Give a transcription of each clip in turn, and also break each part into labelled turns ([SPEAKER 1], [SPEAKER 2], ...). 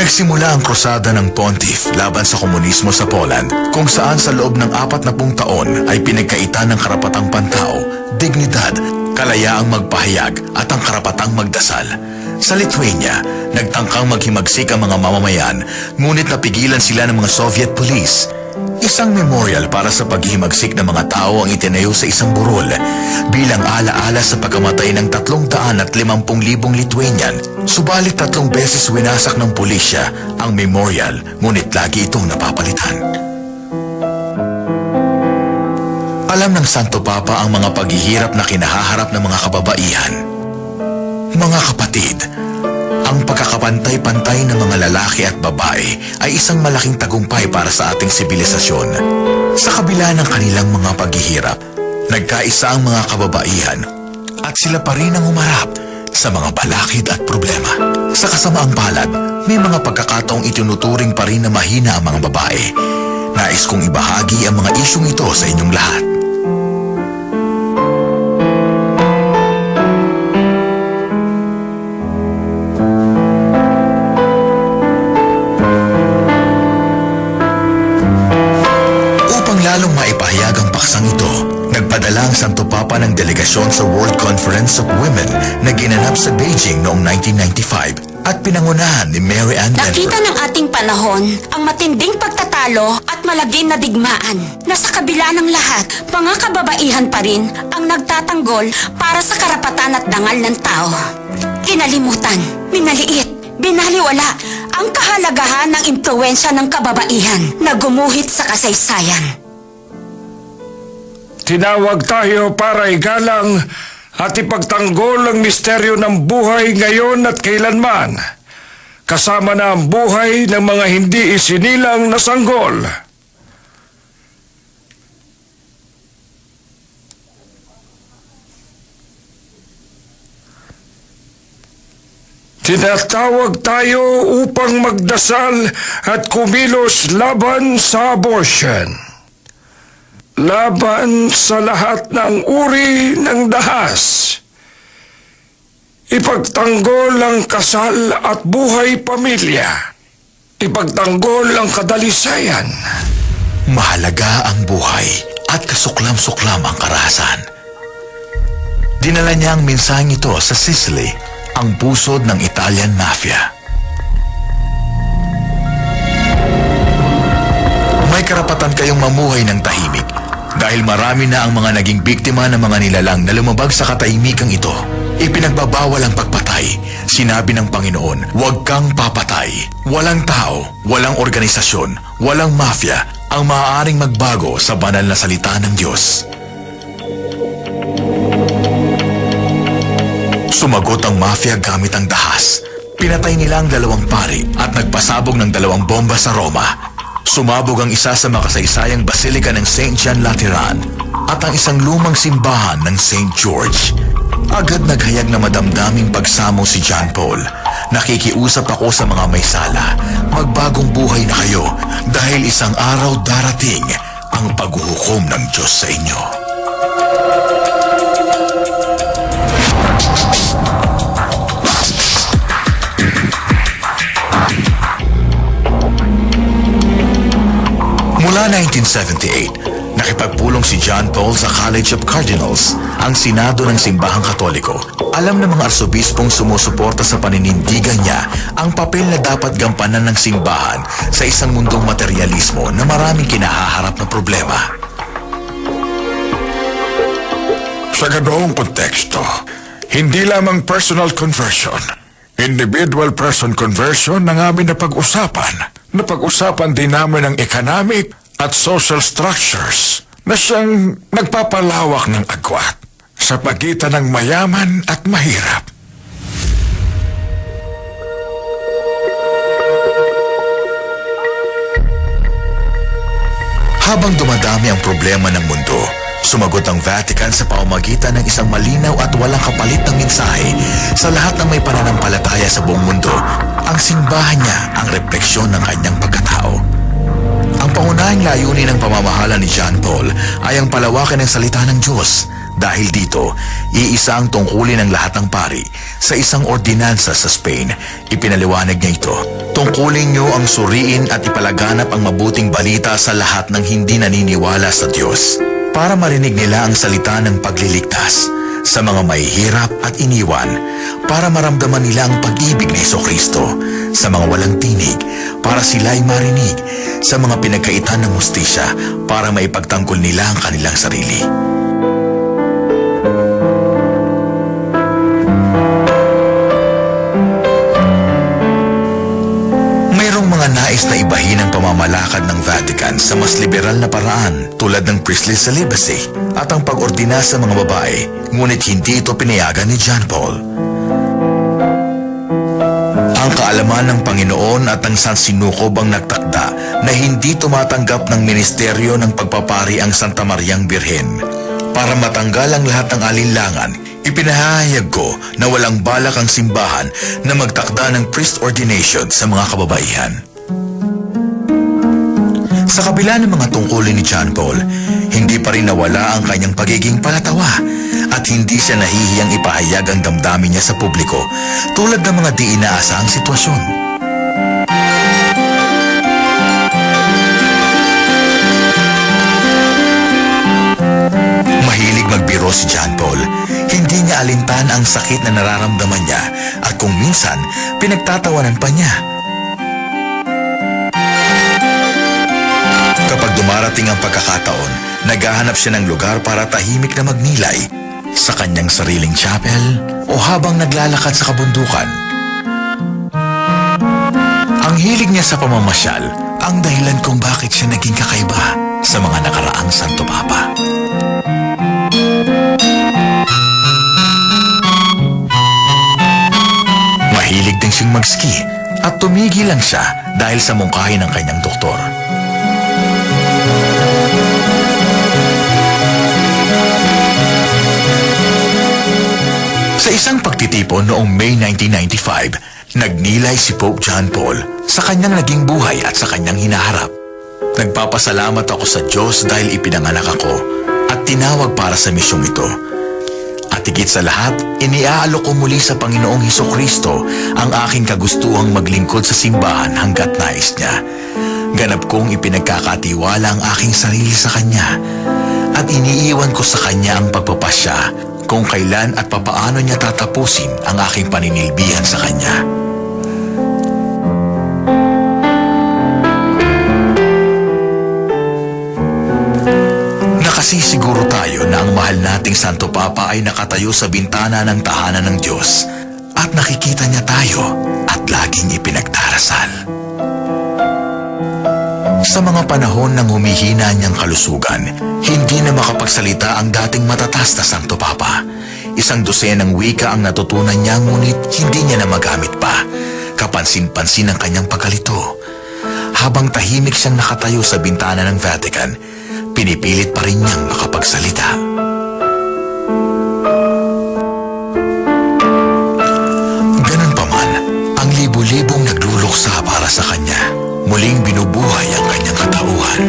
[SPEAKER 1] Nagsimula ang krusada ng Pontiff laban sa komunismo sa Poland, kung saan sa loob ng 40 taon ay pinagkaitan ng karapatang pantao, dignidad, kalayaang magpahayag at ang karapatang magdasal. Sa Lithuania, nagtangkang maghimagsik ang mga mamamayan, ngunit napigilan sila ng mga Soviet police. Isang memorial para sa paghihimagsik ng mga tao ang itinayo sa isang burol bilang alaala sa pagkamatay ng 350,000 Lithuanian. Subalit 3 beses winasak ng pulisya ang memorial, ngunit lagi itong napapalitan. Alam ng Santo Papa ang mga paghihirap na kinahaharap ng mga kababaihan. Mga kapatid, ang pagkakapantay-pantay ng mga lalaki at babae ay isang malaking tagumpay para sa ating sibilisasyon. Sa kabila ng kanilang mga paghihirap, nagkaisa ang mga kababaihan at sila pa rin ang humarap sa mga balakid at problema. Sa kasamaang palad, may mga pagkakataong itinuturing pa rin na mahina ang mga babae. Nais kong ibahagi ang mga isyong ito sa inyong lahat. Lalong maipahayag ang paksang ito, nagpadala ang Santo Papa ng delegasyon sa World Conference of Women na ginanap sa Beijing noong 1995 at pinangunahan ni Mary Ann Denver.
[SPEAKER 2] Nakita ng ating panahon ang matinding pagtatalo at malagim na digmaan na sa kabila ng lahat, mga kababaihan pa rin ang nagtatanggol para sa karapatan at dangal ng tao. Kinalimutan, minaliit, binaliwala ang kahalagahan ng impluwensya ng kababaihan na gumuhit sa kasaysayan.
[SPEAKER 3] Tinawag tayo para igalang at ipagtanggol ang misteryo ng buhay ngayon at kailanman, kasama na ang buhay ng mga hindi isinilang na sanggol. Tinatawag tayo upang magdasal at kumilos laban sa abortion. Laban sa lahat ng uri ng dahas. Ipagtanggol ang kasal at buhay pamilya. Ipagtanggol ang kadalisayan.
[SPEAKER 1] Mahalaga ang buhay at kasuklam-suklam ang karahasan. Dinala niya ang mensaheng ito sa Sicily, ang pusod ng Italian Mafia. May karapatan kayong mamuhay ng tahimik dahil marami na ang mga naging biktima ng mga nilalang na lumabag sa katahimikang ito. Ipinagbabawal ang pagpatay. Sinabi ng Panginoon, huwag kang papatay. Walang tao, walang organisasyon, walang mafia ang maaaring magbago sa banal na salita ng Diyos. Sumagot ang mafia gamit ang dahas. Pinatay nila ang 2 pari at nagpasabog ng 2 bomba sa Roma. Sumabog ang isa sa makasaysayang basilika ng St. John Lateran at ang isang lumang simbahan ng St. George. Agad naghayag na madamdaming pagsamo si John Paul. Nakikiusap ako sa mga may sala. Magbagong buhay na kayo dahil isang araw darating ang paghuhukom ng Diyos sa inyo. Mula 1978, nakipagpulong si John Paul sa College of Cardinals, ang Senado ng Simbahang Katoliko. Alam ng mga arsobispong sumusuporta sa paninindigan niya ang papel na dapat gampanan ng simbahan sa isang mundong materialismo na maraming kinahaharap na problema.
[SPEAKER 4] Sa ganoong konteksto, hindi lamang personal conversion, individual person conversion ang aming napag-usapan. Napag-usapan din namin ang economic at social structures na siyang nagpapalawak ng agwat sa pagitan ng mayaman at mahirap.
[SPEAKER 1] Habang dumadami ang problema ng mundo, sumagot ang Vatican sa pamamagitan ng isang malinaw at walang kapalit na mensahe sa lahat ng may pananampalataya sa buong mundo. Ang simbahan niya ang refleksyon ng kanyang pagkatao. Ang pangunahing layunin ng pamamahala ni John Paul ay ang palawakin ng salita ng Diyos Dahil dito, iisa ang tungkulin ng lahat ng pari. Sa isang ordinansa sa Spain, ipinaliwanag niya ito. Tungkulin niyo ang suriin at ipalaganap ang mabuting balita sa lahat ng hindi naniniwala sa Diyos, para marinig nila ang salita ng pagliligtas sa mga mahihirap at iniwan, para maramdaman nila ang pag-ibig ni Jesucristo sa mga walang tinig, para sila'y marinig sa mga pinagkaitan ng hustisya, para maipagtanggol nila ang kanilang sarili. Nais na ibahin ang pamamalakad ng Vatican sa mas liberal na paraan tulad ng priestly celibacy at ang pag-ordina sa mga babae, ngunit hindi ito pinayagan ni John Paul. Ang kaalaman ng Panginoon at ng Sansinukob ang nagtakda na hindi tumatanggap ng ministeryo ng pagpapari ang Santa Mariang Birhen. Para matanggal ang lahat ng alinlangan, ipinahayag ko na walang balak ang simbahan na magtakda ng priest ordination sa mga kababaihan. Sa kabila ng mga tungkulin ni John Paul, hindi pa rin nawala ang kanyang pagiging palatawa at hindi siya nahihiyang ipahayag ang damdamin niya sa publiko tulad ng mga di inaasahang sitwasyon. Mahilig magbiro si John Paul. Hindi niya alintan ang sakit na nararamdaman niya at kung minsan, pinagtatawanan pa niya. Kapag dumarating ang pagkakataon, naghahanap siya ng lugar para tahimik na magnilay sa kanyang sariling chapel o habang naglalakad sa kabundukan. Ang hilig niya sa pamamasyal ang dahilan kung bakit siya naging kakaiba sa mga nakaraang Santo Papa. Mahilig din siyang mag-ski at tumigil lang siya dahil sa mungkahi ng kanyang doktor. Sa isang pagtitipon noong May 1995, nagnilay si Pope John Paul sa kanyang naging buhay at sa kanyang hinaharap. Nagpapasalamat ako sa Diyos dahil ipinanganak ako at tinawag para sa misyong ito. At higit sa lahat, iniaalok ko muli sa Panginoong Hesukristo ang aking kagustuhang maglingkod sa simbahan hanggat nais niya. Ganap kong ipinagkakatiwala ang aking sarili sa Kanya at iniiwan ko sa Kanya ang pagpapasya kung kailan at papaano niya tatapusin ang aking paninilbihan sa Kanya. Nakasisiguro tayo na ang mahal nating Santo Papa ay nakatayo sa bintana ng tahanan ng Diyos at nakikita niya tayo at laging ipinagdarasal. Sa mga panahon ng humihina niyang kalusugan, hindi na makapagsalita ang dating matatas na Santo Papa. Isang dosenang wika ang natutunan niya ngunit hindi niya na magamit pa. Kapansin-pansin ang kanyang pagkalito. Habang tahimik siyang nakatayo sa bintana ng Vatican, pinipilit pa rin niyang makapagsalita. Ganun pa man, ang libu-libong nagluluksa para sa kanya. Muling binubuhay ang kanyang katauhan.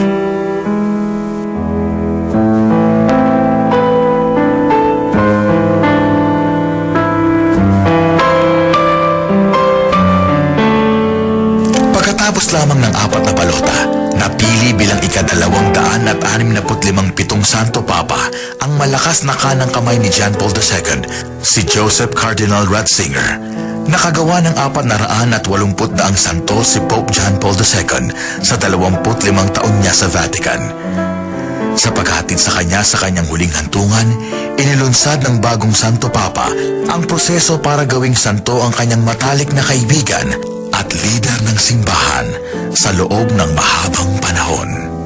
[SPEAKER 1] Pagkatapos lamang ng 4 na balota, napili bilang ika-265 Santo Papa ang malakas na kanang kamay ni John Paul II, si Joseph Cardinal Ratzinger. Nakagawa ng 480 santo si Pope John Paul II sa 25 taon niya sa Vatican. Sa paghatid sa kanyang huling hantungan, inilunsad ng bagong Santo Papa ang proseso para gawing santo ang kanyang matalik na kaibigan at lider ng simbahan sa loob ng mahabang panahon.